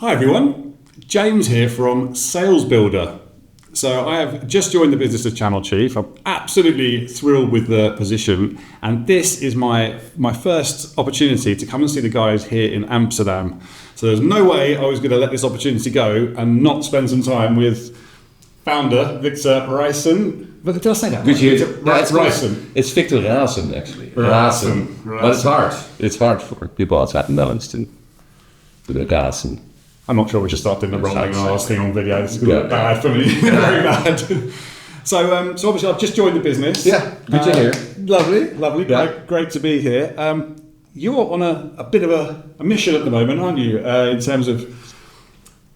Hi everyone, James here from Salesbuildr. So I have just joined the business as Channel Chief. I'm absolutely thrilled with the position, and this is my first opportunity to come and see the guys here in Amsterdam. So there's no way I was going to let this opportunity go and not spend some time with founder Victor Raessen. But did I say that? Raessen. It's Victor Raessen actually. Raessen. But it's hard. It's hard for people outside the Netherlands to do the Raessen. I'm not sure we should start doing the rolling R's thing on video. It's going to look bad for me. Very bad. So obviously I've just joined the business. Yeah, good to hear. Lovely. Yeah. Great to be here. You're on a bit of a mission at the moment, aren't you? In terms of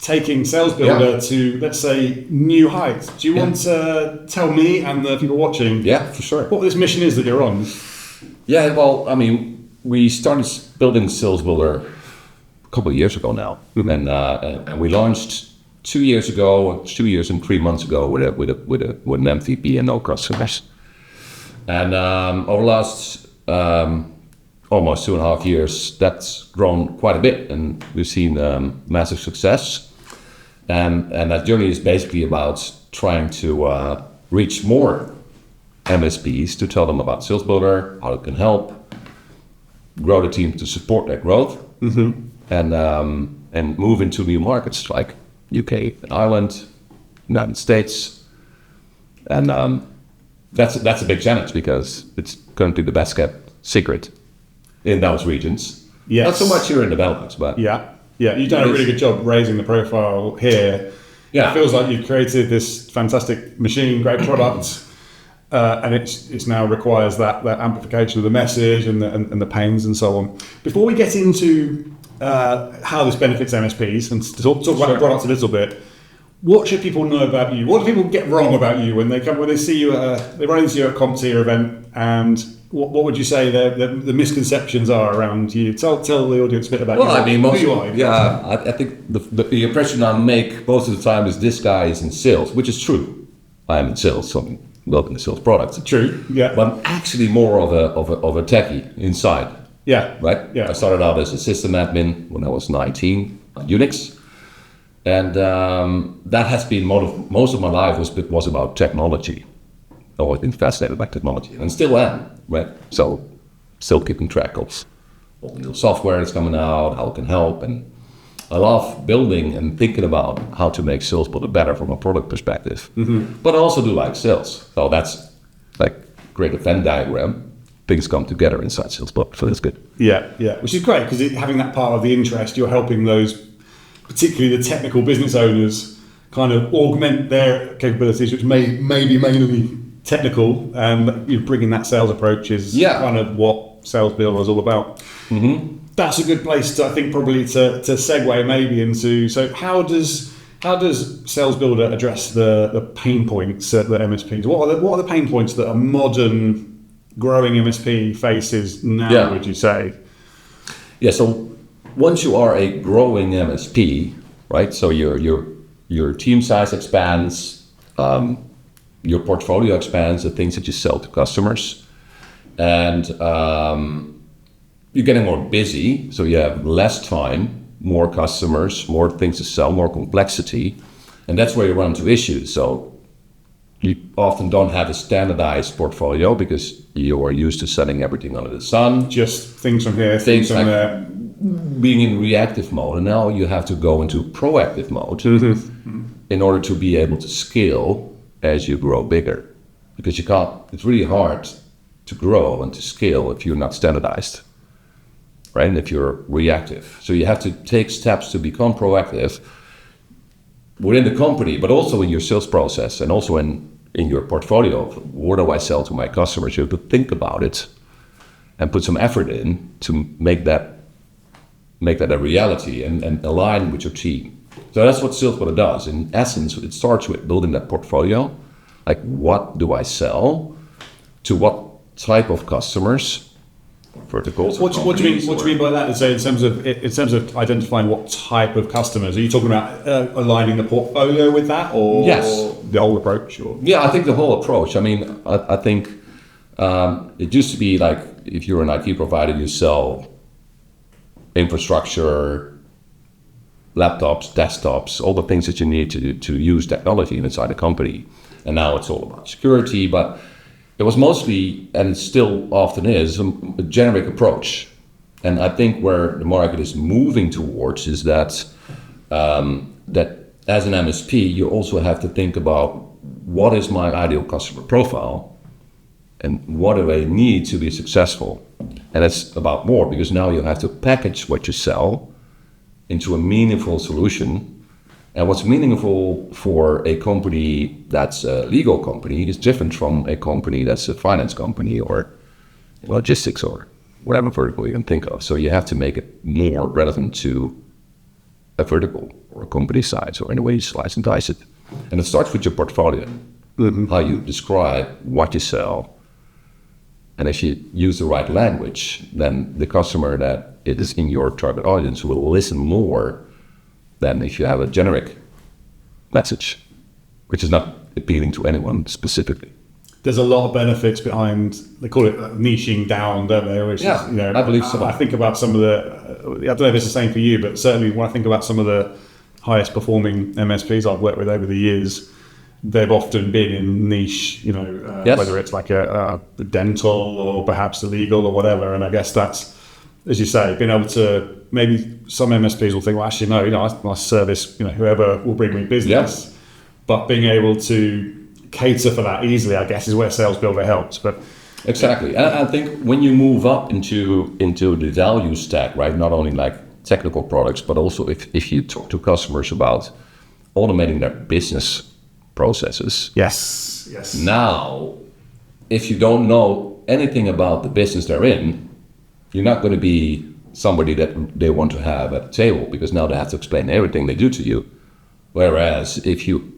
taking Salesbuildr to, let's say, new heights. Do you want to tell me and the people watching for sure. what this mission is that you're on? Yeah, well, I mean, we started building Salesbuildr a couple of years ago now, and we launched 2 years ago, 2 years and 3 months ago with an MVP and no customers. And over the last almost 2.5 years, that's grown quite a bit, and we've seen massive success. And that journey is basically about trying to reach more MSPs to tell them about Salesbuildr, how it can help, grow the team to support that growth. Mm-hmm. And move into new markets like UK, and Ireland, United States, and that's a big challenge because it's currently the best kept secret in those regions. Yes. Not so much here in the Benelux, but yeah, you've done a really good job raising the profile here. Yeah, it feels like you've created this fantastic machine, great product. And it's now requires that amplification of the message and the pains and so on. Before we get into how this benefits MSPs and to talk about the products a little bit, what should people know about you? What do people get wrong about you when they see you they run into you at a CompTIA event, and what would you say the misconceptions are around you? Tell the audience a bit about who you are. Yeah, I think the impression I make most of the time is this guy is in sales, which is true. I am in sales, so I'm building the sales products. True. Yeah. But I'm actually more of a techie inside. Yeah. Right? Yeah. I started out as a system admin when I was 19 on Unix. And that has been most of my life was about technology. I've always been fascinated by technology and still am, right? So still keeping track of all the new software that's coming out, how it can help. And I love building and thinking about how to make Salesbuildr better from a product perspective. Mm-hmm. But I also do like sales. So that's like create a Venn diagram. Things come together inside Salesbuildr, so that's good. Yeah, which is great because having that part of the interest, you're helping those, particularly the technical business owners, kind of augment their capabilities, which may be mainly technical. You're bringing that sales approach is kind of what Salesbuildr is all about. Mm-hmm. That's a good place to, I think, probably to segue maybe into. So how does Salesbuildr address the pain points that the MSPs? What are the pain points that a modern growing MSP faces now, would you say? Yeah, so once you are a growing MSP, right, so your team size expands, your portfolio expands, the things that you sell to customers, and you're getting more busy, so you have less time, more customers, more things to sell, more complexity, and that's where you run into issues. So you often don't have a standardized portfolio because you are used to selling everything under the sun. Just things from here, things from there. Being in reactive mode, and now you have to go into proactive mode in order to be able to scale as you grow bigger. Because you can't, it's really hard to grow and to scale if you're not standardized, right? And if you're reactive. So you have to take steps to become proactive within the company, but also in your sales process and also in your portfolio. What do I sell to my customers? You have to think about it and put some effort in to make that a reality and align with your team. So that's what Salesbuildr does. In essence, it starts with building that portfolio. Like, what do I sell to what type of customers? Verticals. What do you mean by that? So in terms of identifying what type of customers, are you talking about aligning the portfolio with that, or the whole approach? Or? Yeah, I think the whole approach. I mean, I think it used to be like if you're an IT provider, you sell infrastructure, laptops, desktops, all the things that you need to use technology inside a company. And now it's all about security, but it was mostly, and it still often is, a generic approach. And I think where the market is moving towards is that that as an MSP, you also have to think about what is my ideal customer profile and what do I need to be successful. And it's about more, because now you have to package what you sell into a meaningful solution. And what's meaningful for a company that's a legal company is different from a company that's a finance company or logistics or whatever vertical you can think of. So you have to make it more relevant to a vertical or a company size, or in a way you slice and dice it. And it starts with your portfolio, how you describe what you sell. And if you use the right language, then the customer that is in your target audience will listen more than if you have a generic message, which is not appealing to anyone specifically. There's a lot of benefits behind, they call it niching down, don't they? Which is, I believe so. I think about some of the, I don't know if it's the same for you, but certainly when I think about some of the highest performing MSPs I've worked with over the years, they've often been in niche, whether it's like a dental or perhaps the legal or whatever. And I guess that's, as you say, being able to, maybe some MSPs will think, well, actually, no, I service, whoever will bring me business. Yep. But being able to cater for that easily, I guess, is where SalesBuildr helps. But exactly. And I think when you move up into the value stack, right, not only like technical products, but also if you talk to customers about automating their business processes. Yes. Now, if you don't know anything about the business they're in, you're not going to be somebody that they want to have at the table, because now they have to explain everything they do to you. Whereas if you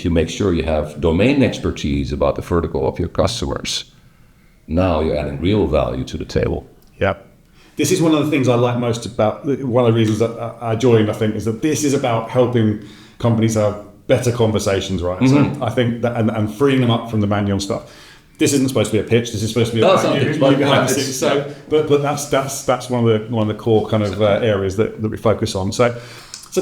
make sure you have domain expertise about the vertical of your customers, now you're adding real value to the table. Yep. This is one of the things I like most about, one of the reasons that I joined, I think, is that this is about helping companies have better conversations, right? Mm-hmm. So I think that, and freeing them up from the manual stuff. This isn't supposed to be a pitch. This is supposed to be about you behind the scenes. So, but that's one of the core kind of areas that we focus on. So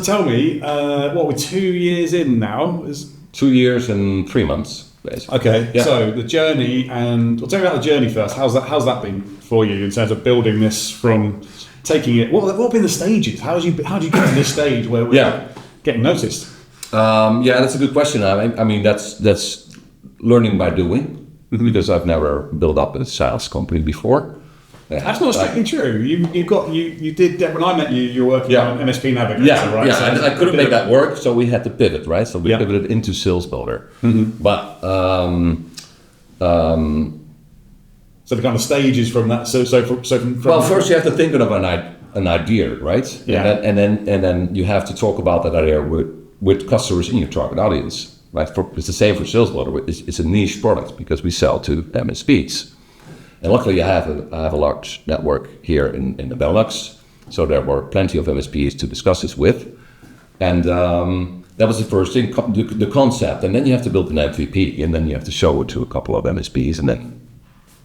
tell me, what we're 2 years in now? 2 years and 3 months, basically. Okay. Yeah. So the journey, and I'll tell you about the journey first. How's that been for you in terms of building this from taking it? What have been the stages? How do you get to this stage where we're getting noticed? That's a good question. I mean, that's learning by doing. Mm-hmm. Because I've never built up a SaaS company before. That's not strictly true. You did, when I met you, you were working on MSP Navigator, right? Yeah, so I couldn't make that work, so we had to pivot, right? So we pivoted into SalesBuildr. Mm-hmm. But so the kind of stages from that. From first you have to think of an idea, right? Yeah. And then you have to talk about that idea with customers in your target audience. Right, it's the same for SalesBuildr. It's a niche product because we sell to MSPs, and luckily I have a large network here in the Benelux, so there were plenty of MSPs to discuss this with, and that was the first thing, the concept, and then you have to build an MVP, and then you have to show it to a couple of MSPs, and then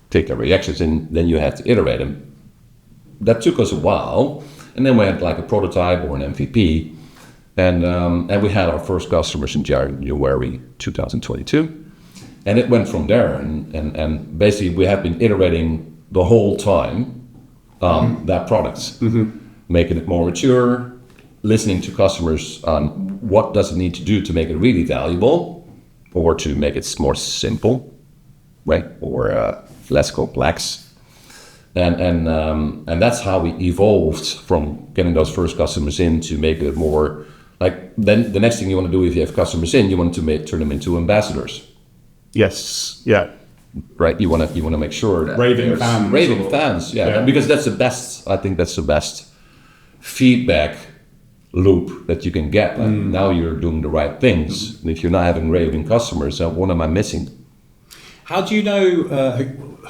take their reactions, and then you have to iterate them. That took us a while, and then we had like a prototype or an MVP. And we had our first customers in January 2022, and it went from there. And basically, we have been iterating the whole time that product, making it more mature, listening to customers on what does it need to do to make it really valuable, or to make it more simple, right, or less complex. And that's how we evolved from getting those first customers in to make it more. Like then the next thing you want to do if you have customers in, you want to turn them into ambassadors. Yes. Yeah. Right. You want to make sure that raving fans. Yeah. Because that's the best. I think that's the best feedback loop that you can get. Like now you're doing the right things. And if you're not having raving customers, what am I missing? How do you know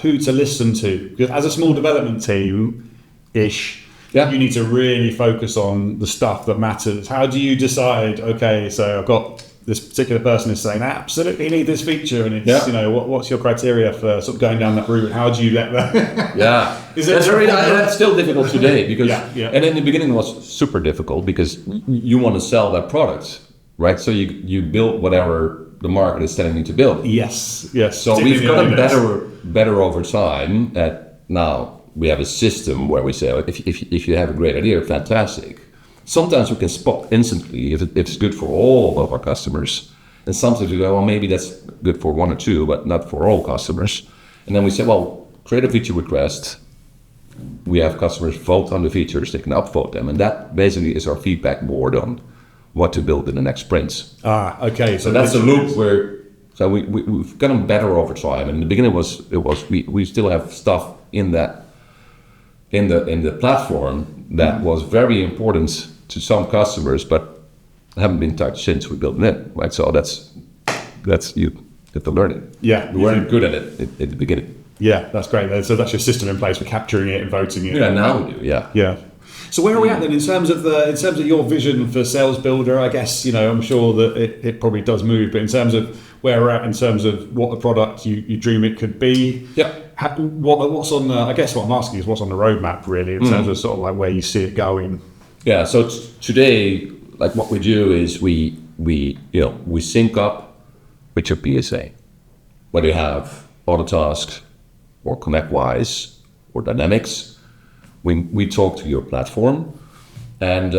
who to listen to? Because as a small development team-ish. Yeah. You need to really focus on the stuff that matters. How do you decide, okay, so I've got this particular person is saying, absolutely need this feature, and it's, Yeah. you know, what's your criteria for sort of going down that route? How do you let that? Yeah, that's still difficult today because, and in the beginning it was super difficult because you want to sell that product, right? So you build whatever the market is telling you to build. Yes. So we've gotten better over time. Now we have a system where we say, if you have a great idea, fantastic. Sometimes we can spot instantly if it's good for all of our customers. And sometimes we go, well, maybe that's good for one or two, but not for all customers. And then we say, well, create a feature request. We have customers vote on the features, they can upvote them. And that basically is our feedback board on what to build in the next sprints. Okay. So that's a loop where, so we've gotten better over time. And in the beginning we still have stuff in that, in the platform that was very important to some customers, but haven't been touched since we built it, right? So that's you have to learn it. Yeah, we weren't good at it at the beginning. Yeah, that's great. So that's your system in place for capturing it and voting it. Yeah, now we do. Yeah. So where are we at then in terms of your vision for Salesbuildr? I guess, you know, I'm sure that it probably does move, but in terms of where we're at, in terms of what the product you dream it could be, what's on the, I guess what I'm asking is what's on the roadmap really in terms of sort of like where you see it going. Yeah. So today, like what we do is we sync up with your PSA, whether you have Autotask or ConnectWise or Dynamics. We talk to your platform, and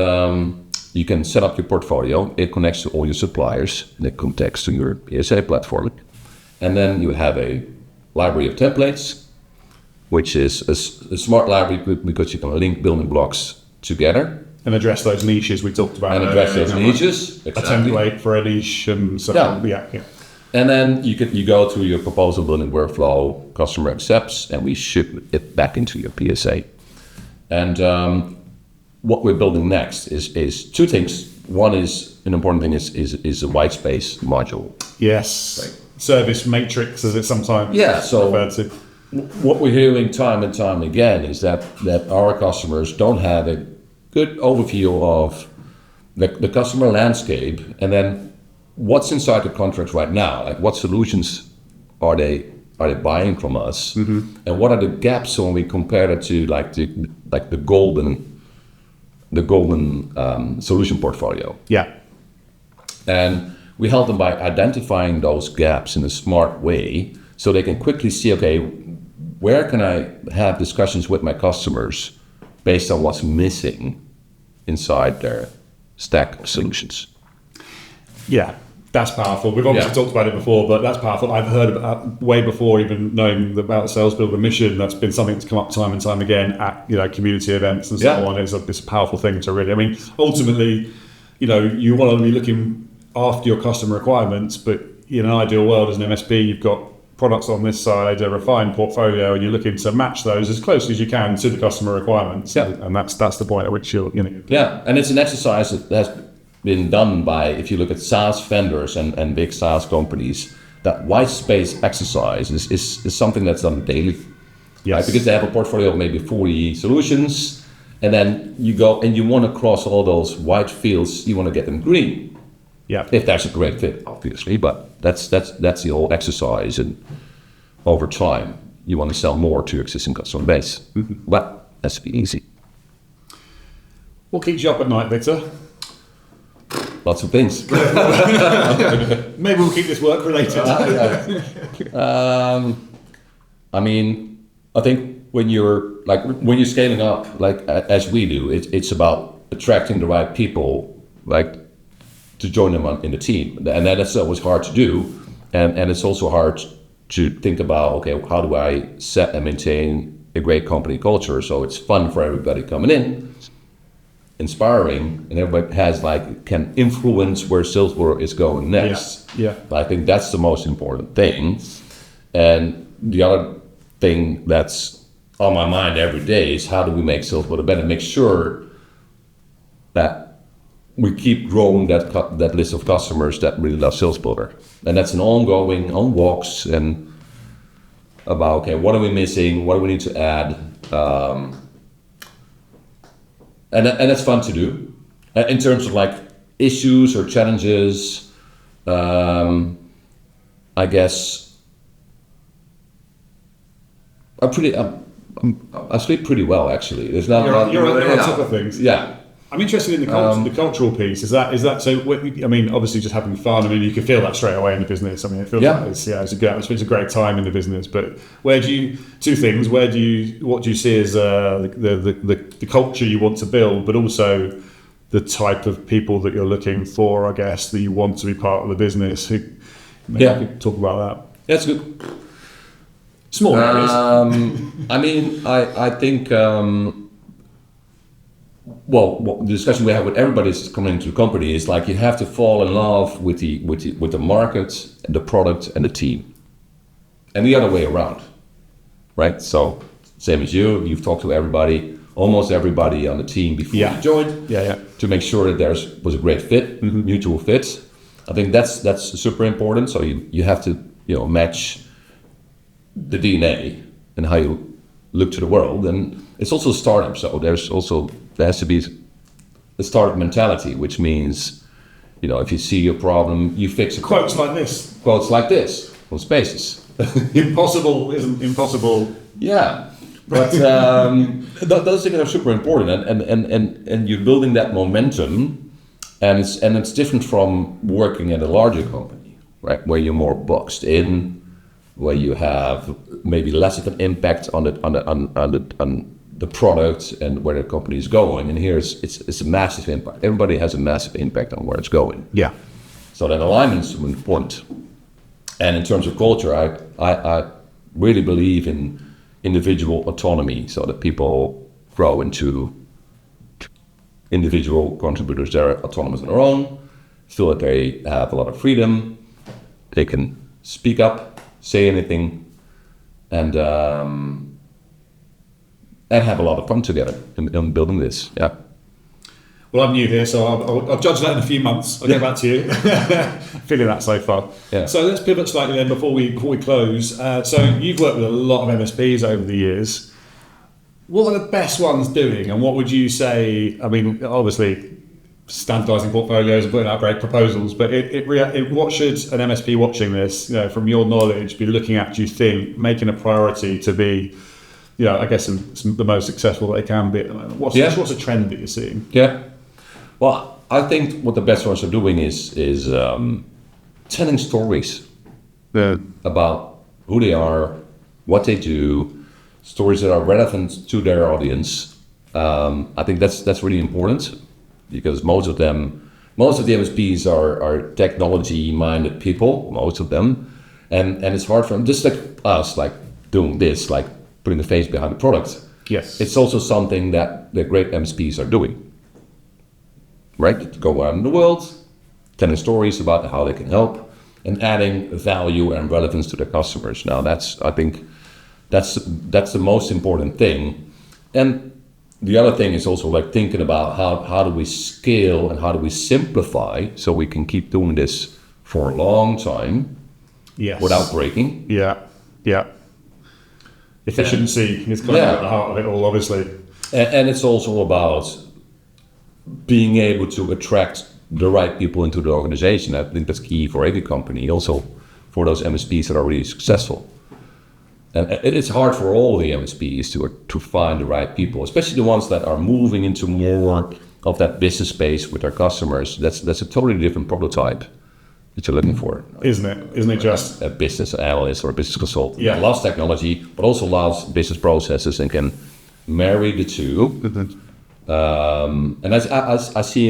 you can set up your portfolio. It connects to all your suppliers, and it connects to your PSA platform. And then you have a library of templates, which is a smart library because you can link building blocks together. And address those niches we talked about. And address those niches. A template for a niche and so on. Yeah. And then you go through your proposal building workflow, customer accepts, and we ship it back into your PSA. And what we're building next is two things. One is, an important thing is a white space module. Yes. Right. Service matrix, as it's sometimes referred to. What we're hearing time and time again is that our customers don't have a good overview of the customer landscape, and then what's inside the contracts right now. Like what solutions are they buying from us, and what are the gaps when we compare it to the golden solution portfolio. Yeah. And we help them by identifying those gaps in a smart way, so they can quickly see, okay, where can I have discussions with my customers based on what's missing inside their stack of solutions. Yeah, that's powerful. We've obviously talked about it before, but that's powerful. I've heard about way before even knowing about the Salesbuildr mission. That's been something that's come up time and time again at community events and so on. It's a powerful thing to really. I mean, ultimately, you want to be looking after your customer requirements, but in an ideal world as an MSP, you've got products on this side, a refined portfolio, and you're looking to match those as closely as you can to the customer requirements. Yeah. And that's the point at which you're. Yeah, and it's an exercise that has been done by, if you look at SaaS vendors and big SaaS companies, that white space exercise is something that's done daily. Yes. Right? Because they have a portfolio of maybe 40 solutions, and then you go and you want to cross all those white fields, you want to get them green. Yeah. If that's a great fit, obviously, but that's the whole exercise, and over time you want to sell more to your existing customer base. But that's to be easy. What keeps you up at night, Victor? Lots of things. Maybe we'll keep this work related. I mean, I think when you're scaling up, like as we do, it's about attracting the right people, like to join them in the team, and that's always hard to do, and it's also hard to think about, okay, how do I set and maintain a great company culture so it's fun for everybody coming in, inspiring, and everybody can influence where Salesbuildr is going next. Yeah. I think that's the most important thing. And the other thing that's on my mind every day is how do we make Salesbuildr better, make sure that we keep growing that list of customers that really love Salesbuildr. And that's an ongoing, on walks, and about, okay, what are we missing? What do we need to add? And that's fun to do. In terms of like issues or challenges, I guess I sleep pretty well, actually. There's not. You're on top of things. Yeah. I'm interested in the cultural piece. Is that so? I mean, obviously, just having fun. I mean, you can feel that straight away in the business. I mean, it feels like it's a great time in the business. But what do you see as the culture you want to build, but also the type of people that you're looking for, I guess, that you want to be part of the business? Maybe you could talk about that. That's good. Small areas. I mean, I think. The discussion we have with everybody that's coming into the company is like you have to fall in love with the market and the product and the team, and the other way around, right? So same as you've talked to almost everybody on the team before you joined, to make sure that there was a great fit, mutual fit. I think that's super important. So you have to match the DNA and how you look to the world, and it's also a startup. So there has to be a startup mentality, which means, if you see a problem, you fix it. Quotes like this on Spaces. Impossible isn't impossible. Yeah, but those things are super important, and you're building that momentum, and it's different from working at a larger company, right, where you're more boxed in, where you have maybe less of an impact on the product and where the company is going. And here it's a massive impact. Everybody has a massive impact on where it's going. Yeah. So that alignment is important. And in terms of culture, I really believe in individual autonomy, so that people grow into individual contributors that are autonomous on their own, feel that they have a lot of freedom, they can speak up, say anything, and have a lot of fun together in building this. Yeah. Well, I'm new here, so I'll judge that in a few months. I'll get back to you. Feeling that so far. Yeah. So let's pivot slightly then before we close. So you've worked with a lot of MSPs over the years. What are the best ones doing, and what would you say? I mean, obviously, standardising portfolios and putting out great proposals, but what should an MSP watching this, from your knowledge, be looking at? Do you think making a priority to be, I guess the most successful they can be at the moment? What's a trend that you're seeing? Yeah. Well, I think what the best ones are doing is telling stories about who they are, what they do, stories that are relevant to their audience. I think that's really important, because most of the MSPs are technology-minded people, most of them, and it's hard for them, just like us, like doing this, like putting the face behind the product. Yes. It's also something that the great MSPs are doing. Right? To go out in the world, telling stories about how they can help, and adding value and relevance to their customers. Now I think that's the most important thing. And the other thing is also like thinking about how do we scale and how do we simplify so we can keep doing this for a long time, without breaking. Yeah. Efficiency is kind of at the heart of it all, obviously. And it's also about being able to attract the right people into the organization. I think that's key for every company, also for those MSPs that are really successful. And it's hard for all the MSPs to find the right people, especially the ones that are moving into more of that business space with their customers. That's a totally different prototype that you're looking for. Isn't it just a business analyst or a business consultant? Yeah. Loves technology, but also loves business processes and can marry the two. And I see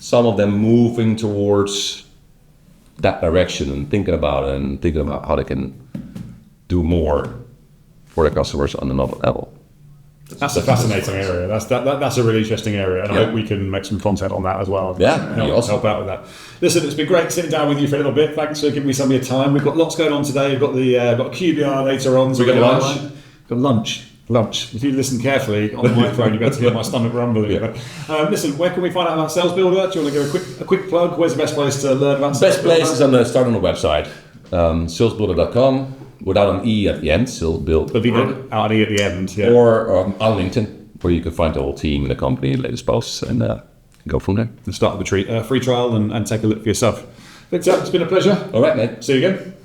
some of them moving towards that direction and thinking about it and thinking about how they can do more for their customers on another level. That's a fascinating area. That's a really interesting area, and I hope we can make some content on that as well. Help out with that. Listen, it's been great sitting down with you for a little bit. Thanks for giving me some of your time. We've got lots going on today. We've got got QBR later on. So we've got lunch. Lunch. If you listen carefully on the microphone, you'll be able to hear my stomach rumbling. Yeah. Listen, where can we find out about Salesbuildr? Do you want to give a quick plug? Where's the best place to learn about Salesbuildr? Best place is start on the website, salesbuildr.com, without an E at the end, Salesbuildr. Without an E at the end, yeah. Or on LinkedIn, where you can find the whole team and the company, latest posts, and go from there. And start with the free trial and take a look for yourself. Victor, it's been a pleasure. All right, mate. See you again.